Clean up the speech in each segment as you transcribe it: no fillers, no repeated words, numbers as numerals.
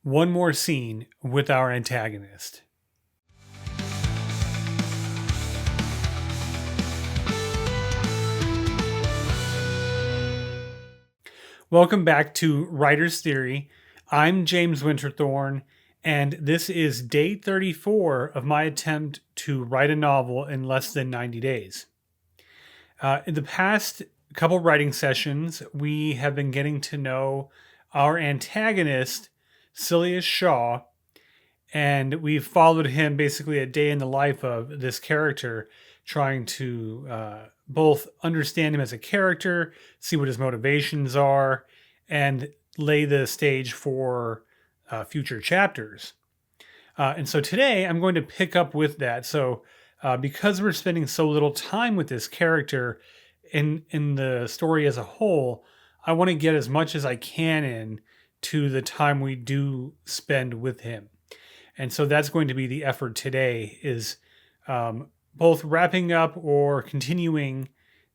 one more scene with our antagonist. Welcome back to Writer's Theory. I'm James Winterthorne, and this is day 34 of my attempt to write a novel in less than 90 days. In the past couple writing sessions, we have been getting to know our antagonist, Silas Shaw, and we've followed him basically a day in the life of this character, trying to both understand him as a character, see what his motivations are, and lay the stage for future chapters. And so today I'm going to pick up with that. So because we're spending so little time with this character in the story as a whole, I want to get as much as I can in to the time we do spend with him. And so that's going to be the effort today, is both wrapping up or continuing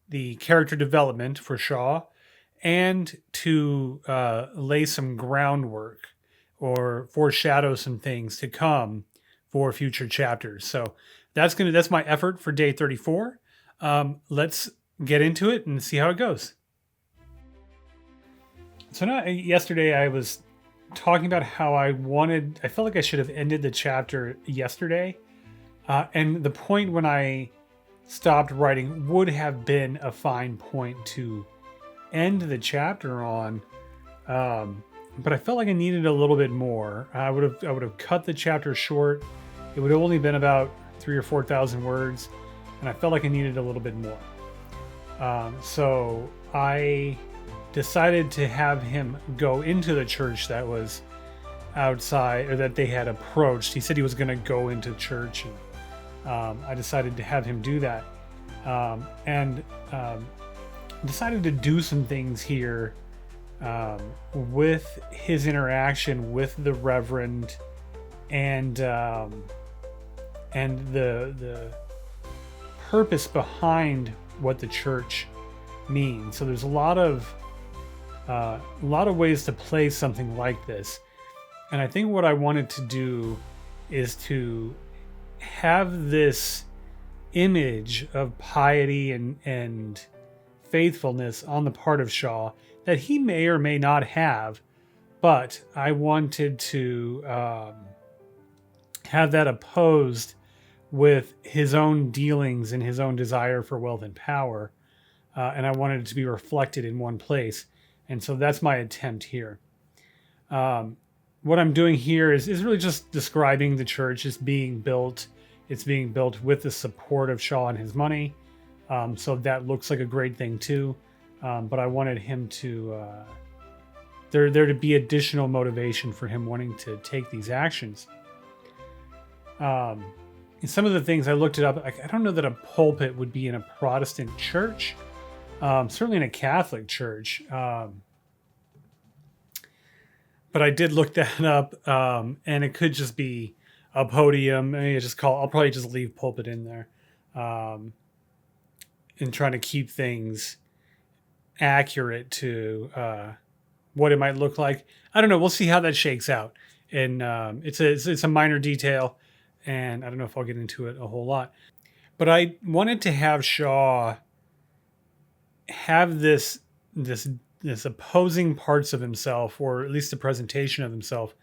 the character development for Shaw, and to lay some groundwork or foreshadow some things to come for future chapters. So that's my effort for day 34. Let's get into it and see how it goes. So yesterday I was talking about how I felt like I should have ended the chapter yesterday. And the point when I stopped writing would have been a fine point to end the chapter on. But I felt like I needed a little bit more. I would have cut the chapter short. It would have only been about 3,000 or 4,000 words. And I felt like I needed a little bit more. So I decided to have him go into the church that was outside, or that they had approached. He said he was going to go into church, and I decided to have him do that, and decided to do some things here with his interaction with the Reverend, and the purpose behind what the church means. So there's a lot of ways to play something like this. And I think what I wanted to do is to have this image of piety and faithfulness on the part of Shaw that he may or may not have, but I wanted to have that opposed with his own dealings and his own desire for wealth and power. And I wanted it to be reflected in one place. And so that's my attempt here. What I'm doing here is really just describing the church as being built. It's being built with the support of Shaw and his money. So that looks like a great thing too. But I wanted him to, there to be additional motivation for him wanting to take these actions. And some of the things I looked it up, I don't know that a pulpit would be in a Protestant church. Certainly in a Catholic church. But I did look that up, and it could just be a podium. I'll probably just leave pulpit in there, and trying to keep things accurate to what it might look like. I don't know. We'll see how that shakes out. And it's a minor detail, and I don't know if I'll get into it a whole lot. But I wanted to have Shaw have this opposing parts of himself, or at least the presentation of himself,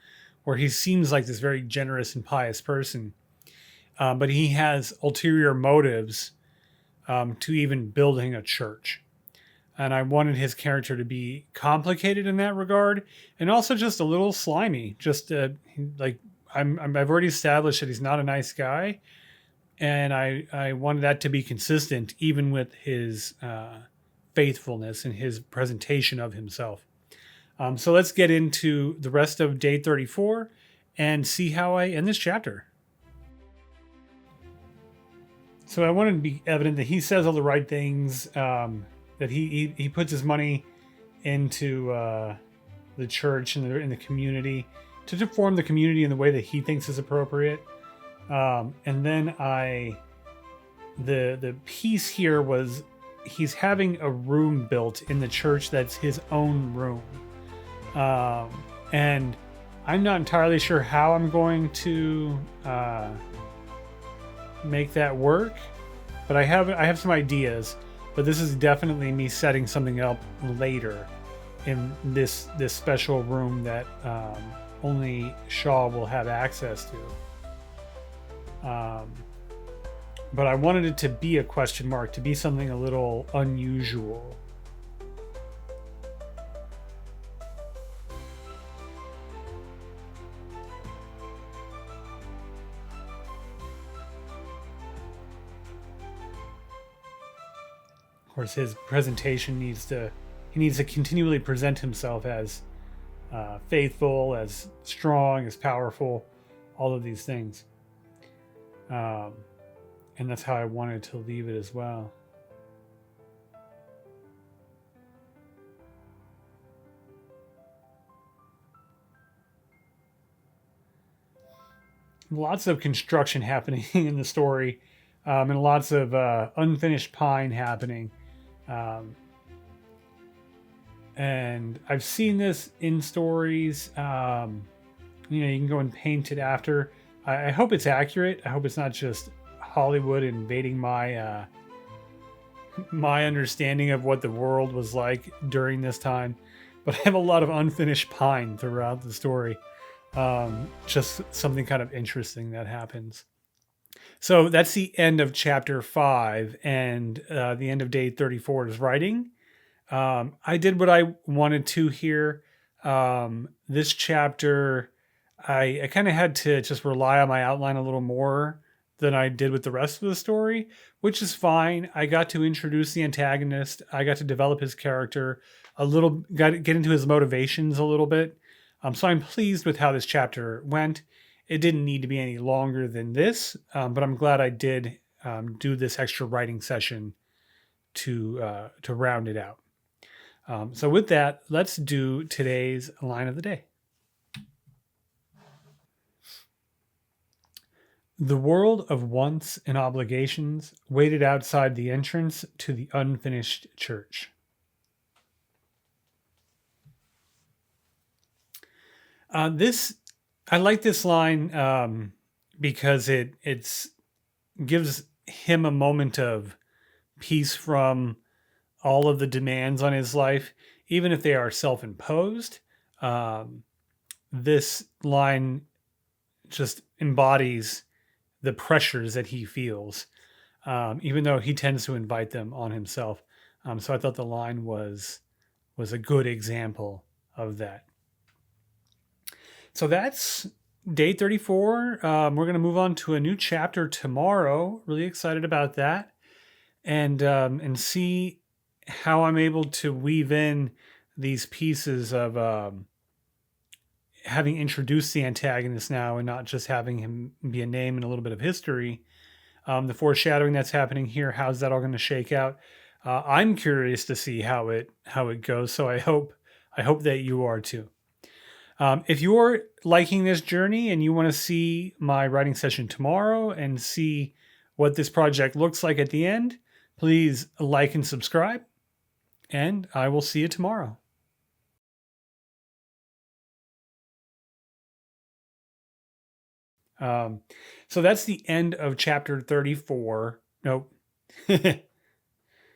where he seems like this very generous and pious person, but he has ulterior motives to even building a church. And I wanted his character to be complicated in that regard, and also just a little slimy. Just like I've already established that he's not a nice guy, and I wanted that to be consistent even with his faithfulness and his presentation of himself. So let's get into the rest of day 34 and see how I end this chapter. So I wanted to be evident that he says all the right things, that he puts his money into the church and in the community to form the community in the way that he thinks is appropriate. And then the piece here was he's having a room built in the church that's his own room. And I'm not entirely sure how I'm going to make that work, but I have some ideas. But this is definitely me setting something up later in this special room that only Shaw will have access to. But I wanted it to be a question mark, to be something a little unusual. Of course, his presentation needs to continually present himself as faithful, as strong, as powerful, all of these things. And that's how I wanted to leave it as well. Lots of construction happening in the story, and lots of unfinished pine happening. And I've seen this in stories. You can go and paint it after. I hope it's accurate. I hope it's not just Hollywood invading my my understanding of what the world was like during this time. But I have a lot of unfinished pine throughout the story. Just something kind of interesting that happens. So that's the end of chapter 5, and the end of day 34 is writing. I did what I wanted to here. This chapter, I kind of had to just rely on my outline a little more than I did with the rest of the story, which is fine. I got to introduce the antagonist. I got to develop his character a little, got to get into his motivations a little bit. So I'm pleased with how this chapter went. It didn't need to be any longer than this, but I'm glad I did do this extra writing session to round it out. So with that, let's do today's line of the day. The world of wants and obligations waited outside the entrance to the unfinished church. I like this line because it gives him a moment of peace from all of the demands on his life, even if they are self-imposed. This line just embodies the pressures that he feels, even though he tends to invite them on himself. So I thought the line was a good example of that. So that's day 34. We're going to move on to a new chapter tomorrow. Really excited about that, and see how I'm able to weave in these pieces of having introduced the antagonist now and not just having him be a name and a little bit of history. The foreshadowing that's happening here, how's that all going to shake out? I'm curious to see how it goes. So I hope that you are too. If you're liking this journey and you want to see my writing session tomorrow and see what this project looks like at the end, please like and subscribe, and I will see you tomorrow. So that's the end of chapter 34. Nope.